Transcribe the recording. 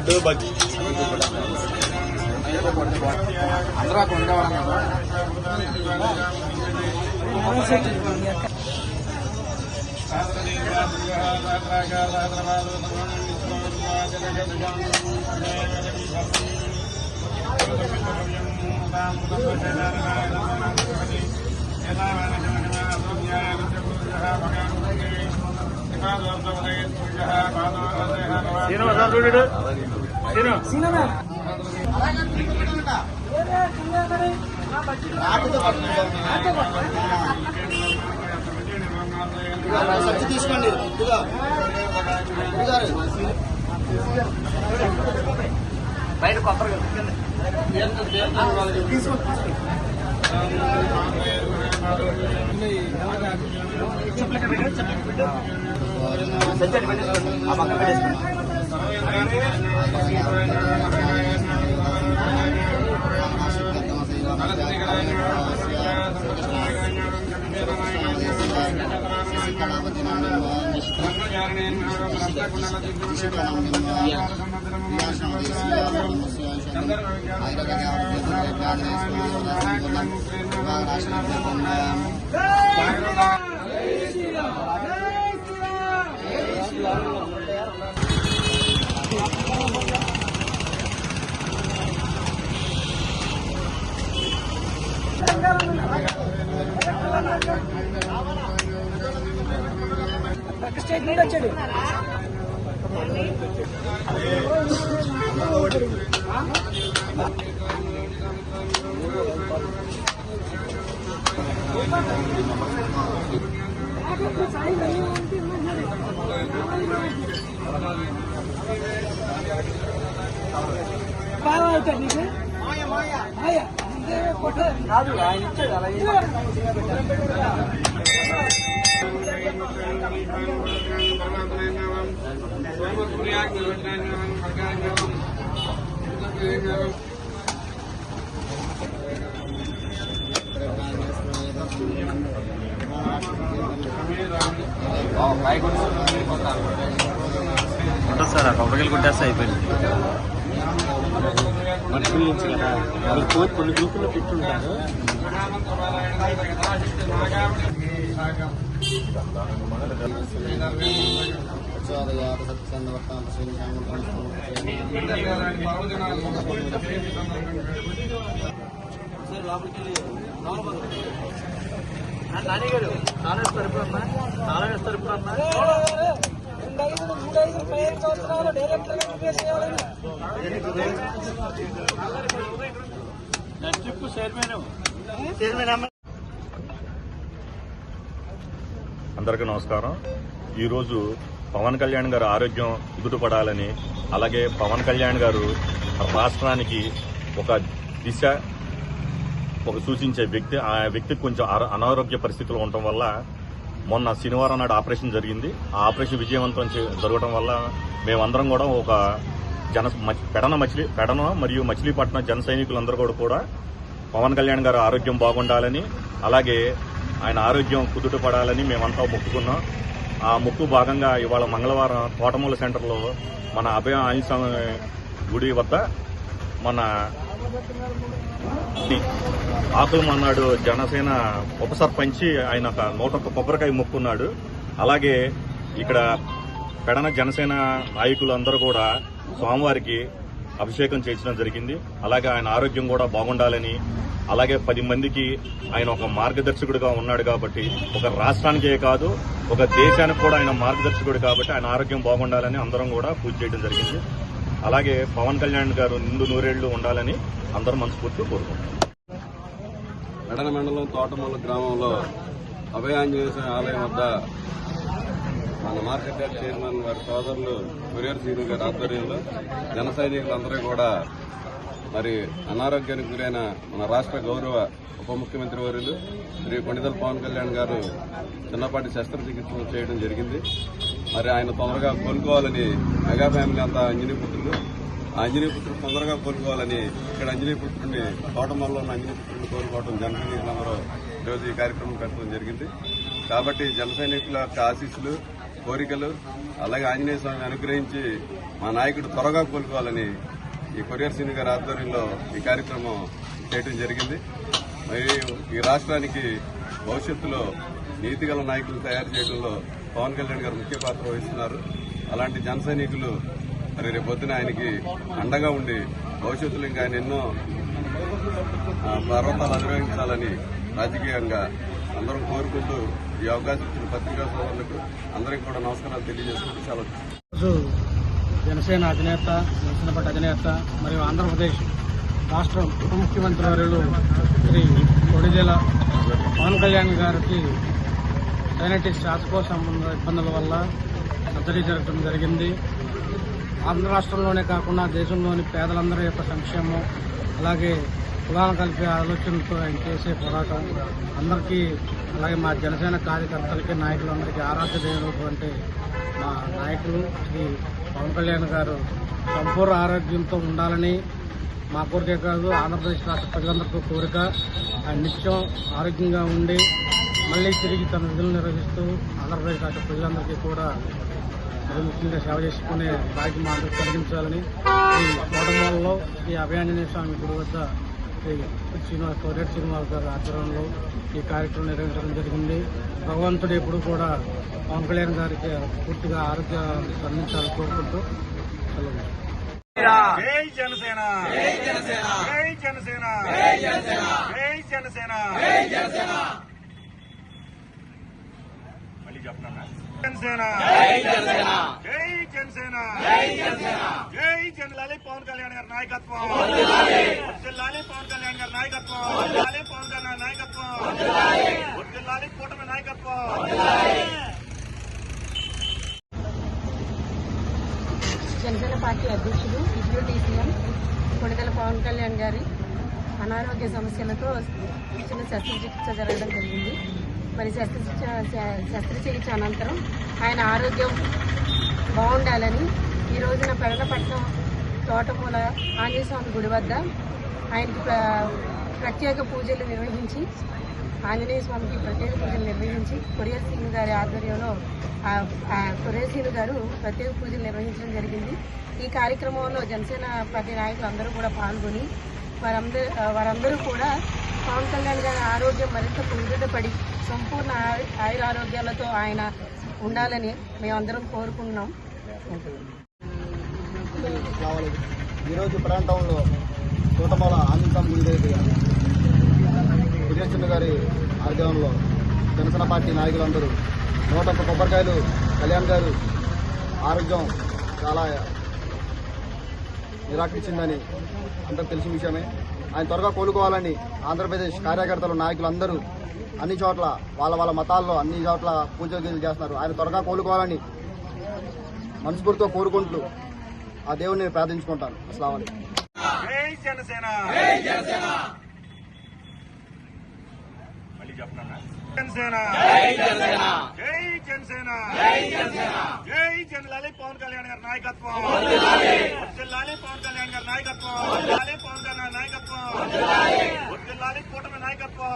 లడ్డు బజ్జీ అందరూ అక్కడ ఉండేవాళ్ళం కదా. సచ్చి తీసుకోండి బయట కొబ్బరి స్టేట్ లీడ్ వచ్చాడు. బాగా అవుతాడు నీకు కాదు ఆయన ఇచ్చాడు అలా. ఉంటుంది సార్. ఆ కొబ్బరికాయలు కొట్టేస్తే అయిపోయింది. మనుషుల నుంచి కదా కొన్ని గ్రూపుల్లో పెట్టుంటారు. నాన్నగారు నానేస్తారు ఇప్పుడమ్మా, నానేస్తారు ఇప్పుడమ్మా. 15 సంవత్సరాలు డైరెక్టర్ అందరికీ నమస్కారం. ఈరోజు పవన్ కళ్యాణ్ గారు ఆరోగ్యం కుదుటపడాలని, అలాగే పవన్ కళ్యాణ్ గారు రాష్ట్రానికి ఒక దిశ సూచించే వ్యక్తి. ఆ వ్యక్తికి కొంచెం అనారోగ్య పరిస్థితులు ఉండటం వల్ల మొన్న శనివారం నాడు ఆపరేషన్ జరిగింది. ఆ ఆపరేషన్ విజయవంతం జరగడం వల్ల మేమందరం కూడా ఒక పెడన మరియు మచిలీపట్నం జన సైనికులందరూ కూడా పవన్ కళ్యాణ్ గారు ఆరోగ్యం బాగుండాలని, అలాగే ఆయన ఆరోగ్యం కుదుటపడాలని మేమంతా మొక్కుకున్నాం. ఆ మొక్కు భాగంగా ఇవాళ మంగళవారం తోటమూల సెంటర్లో మన అభయ ఆంజనేయ గుడి వద్ద మన ఆకులు మన్నాడు జనసేన ఉప సర్పంచి ఆయన 101 కొబ్బరికాయ మొక్కున్నాడు. అలాగే ఇక్కడ పెడన జనసేన నాయకులు అందరూ కూడా స్వామివారికి అభిషేకం చేయించడం జరిగింది. అలాగే ఆయన ఆరోగ్యం కూడా బాగుండాలని, అలాగే 10 మందికి ఆయన ఒక మార్గదర్శకుడిగా ఉన్నాడు కాబట్టి, ఒక రాష్ట్రానికే కాదు ఒక దేశానికి కూడా ఆయన మార్గదర్శకుడు కాబట్టి ఆయన ఆరోగ్యం బాగుండాలని అందరం కూడా పూజ చేయడం జరిగింది. అలాగే పవన్ కళ్యాణ్ గారు నిండు నూరేళ్లు ఉండాలని అందరూ మనస్ఫూర్తిగా కోరుకుంటున్నారు. పెడన మండలం తోటమూల గ్రామంలో అభయ ఆంజనేయ స్వామి ఆలయం వద్ద మన మార్కెట్ యార్డ్ చైర్మన్ వారి సోదరులు కొరియర్ శ్రీను గారి ఆధ్వర్యంలో జన సైనికులందరూ కూడా మరి అనారోగ్యానికి గురైన మన రాష్ట్ర గౌరవ ఉప ముఖ్యమంత్రి వర్యులు శ్రీ కొణిదెల పవన్ కళ్యాణ్ గారు చిన్నపాటి శస్త్రచికిత్స చేయడం జరిగింది. మరి ఆయన తొందరగా కోలుకోవాలని మెగా ఫ్యామిలీ అంతా అంజనీపుత్రులు తొందరగా కోలుకోవాలని ఇక్కడ అంజనీపుత్రుడిని తోటమల్లో ఉన్న అంజనీపుత్రుడిని కోలుకోవడం జన సైనికులందరూ ఈరోజు ఈ కార్యక్రమం పెట్టడం జరిగింది. కాబట్టి జన సైనికుల యొక్క ఆశీస్సులు కోరికలు, అలాగే ఆంజనేయ స్వామి అనుగ్రహించి మా నాయకుడు త్వరగా కోలుకోవాలని ఈ కొరియర్ శ్రీను గారి ఆధ్వర్యంలో ఈ కార్యక్రమం చేయడం జరిగింది. మరి ఈ రాష్ట్రానికి భవిష్యత్తులో నీతిగల నాయకులు తయారు చేయడంలో పవన్ కళ్యాణ్ గారు ముఖ్య పాత్ర వహిస్తున్నారు. అలాంటి జన సైనికులు మరి రేపొద్దున ఆయనకి అండగా ఉండి భవిష్యత్తులో ఇంకా ఆయన ఎన్నో పర్వతాలు అధిరోహించాలని రాజకీయంగా అందరం కోరుకుంటూ ఈ అవకాశం ఇచ్చిన పత్రికా సోదరులకు అందరికీ కూడా నమస్కారాలు తెలియజేసుకుంటూ సెలవు. రోజు జనసేన అధినేత, జనసేన పార్టీ అధినేత మరియు ఆంధ్రప్రదేశ్ రాష్ట్ర ఉప ముఖ్యమంత్రి వర్యులు శ్రీ కొడిదేల పవన్ కళ్యాణ్ గారికి సైనటిక్ శ్వాసకోశ సంబంధ ఇబ్బందుల వల్ల సర్జరీ జరగడం జరిగింది. ఆంధ్ర రాష్ట్రంలోనే కాకుండా దేశంలోని పేదలందరి యొక్క సంక్షేమం, అలాగే కులాలను కలిపే ఆలోచనతో ఆయన చేసే పోరాటం అందరికీ, అలాగే మా జనసేన కార్యకర్తలకి, నాయకులందరికీ ఆరాధ్య దేవుడైనటువంటి మా నాయకులు శ్రీ పవన్ కళ్యాణ్ గారు సంపూర్ణ ఆరోగ్యంతో ఉండాలని మా కోరికే కాదు, ఆంధ్రప్రదేశ్ రాష్ట్ర ప్రజలందరికీ కోరిక. ఆయన నిత్యం ఆరోగ్యంగా ఉండి మళ్లీ తిరిగి తన విధులు నిర్వహిస్తూ ఆంధ్రప్రదేశ్ రాష్ట్ర ప్రజలందరికీ కూడా మరి ముఖ్యంగా సేవ చేసుకునే భాగ్యం మా అందరికీ కలిగించాలని ఈ కోటమూలలో శ్రీ అభయాంజనేయ స్వామి గుడి వద్ద శ్రీ కొరియర్ శ్రీనివాస్ గారి ఆధ్వర్యంలో ఈ కార్యక్రమం నిర్వహించడం జరిగింది. భగవంతుడు ఎప్పుడు కూడా పవన్ కళ్యాణ్ గారికి పూర్తిగా ఆరోగ్యాన్ని అందించాలని కోరుకుంటూ సెలవు. జై జనసేన, జై జనసేన, జై జనసేన, జై జనసేన, జై జనసేన, జై జనసేన. మళ్ళీ చెప్తాను. జనసేన, జై జనసేన, జై జనసేన, జై జనసేన, జై జనలాలి పవన్ కళ్యాణ్ గారి నాయకత్వం, వర్ధిల్లాలి పవన్ కళ్యాణ్ గారి నాయకత్వం, వర్ధిల్లాలి పవన్ కళ్యాణ్ నాయకత్వం, వర్ధిల్లాలి కూటమి నాయకత్వం. జనసేన పార్టీ అధ్యక్షుడు, డిప్యూటీ సీఎం కొడిదెల పవన్ కళ్యాణ్ గారి అనారోగ్య సమస్యలతో చిన్న శస్త్రచికిత్స జరగడం జరిగింది. మరి శస్త్రచికిత్స అనంతరం ఆయన ఆరోగ్యం బాగుండాలని ఈ రోజున పెడలపట్నం తోటమూల ఆంజనేయ స్వామి గుడి వద్ద ఆయనకి ప్రత్యేక పూజలు నిర్వహించి, ఆంజనేయ స్వామికి ప్రత్యేక పూజలు నిర్వహించి కొరియర్ శ్రీను గారి ఆధ్వర్యంలో కొరియర్ శ్రీను గారు ప్రత్యేక పూజలు నిర్వహించడం జరిగింది. ఈ కార్యక్రమంలో జనసేన పార్టీ నాయకులు అందరూ కూడా పాల్గొని వారందరూ కూడా పవన్ కళ్యాణ్ గారి ఆరోగ్యం మరింత పునరుద్ధపడి సంపూర్ణ ఆయురారోగ్యాలతో ఆయన ఉండాలని మేమందరం కోరుకుంటున్నాం. ఈరోజు ప్రాంతంలో తోటమూల ఆంజనేయ స్వామి గుడి దగ్గర కొరియర్ శ్రీను గారి ఆధ్వర్యంలో జనసేన పార్టీ నాయకులందరూ 101 కొబ్బరికాయలు, కళ్యాణ్ గారు ఆరోగ్యం చాలా నిరాకరించిందని అందరూ తెలిసిన విషయమే. ఆయన త్వరగా కోలుకోవాలని ఆంధ్రప్రదేశ్ కార్యకర్తలు, నాయకులు అందరూ అన్ని చోట్ల వాళ్ళ మతాల్లో అన్ని చోట్ల పూజలు చేస్తున్నారు. ఆయన త్వరగా కోలుకోవాలని మనస్ఫూర్తిగా కోరుకుంటూ ఆ దేవుడిని ప్రార్థించుకుంటాను. అస్సలాము అలైకుం. జై జనసేన, జై జనసేన. మళ్ళీ చెప్తాను. జనసేన, జై జనసేన, జై జనసేన, జై జనసేన, జై జనలాలి పవన్ కళ్యాణ్ గారి నాయకత్వం, వర్ధిల్లాలి పవన్ కళ్యాణ్ గారి నాయకత్వం, వర్ధిల్లాలి పవన్ కళ్యాణ్ నాయకత్వం, వర్ధిల్లాలి కూటమి నాయకత్వం.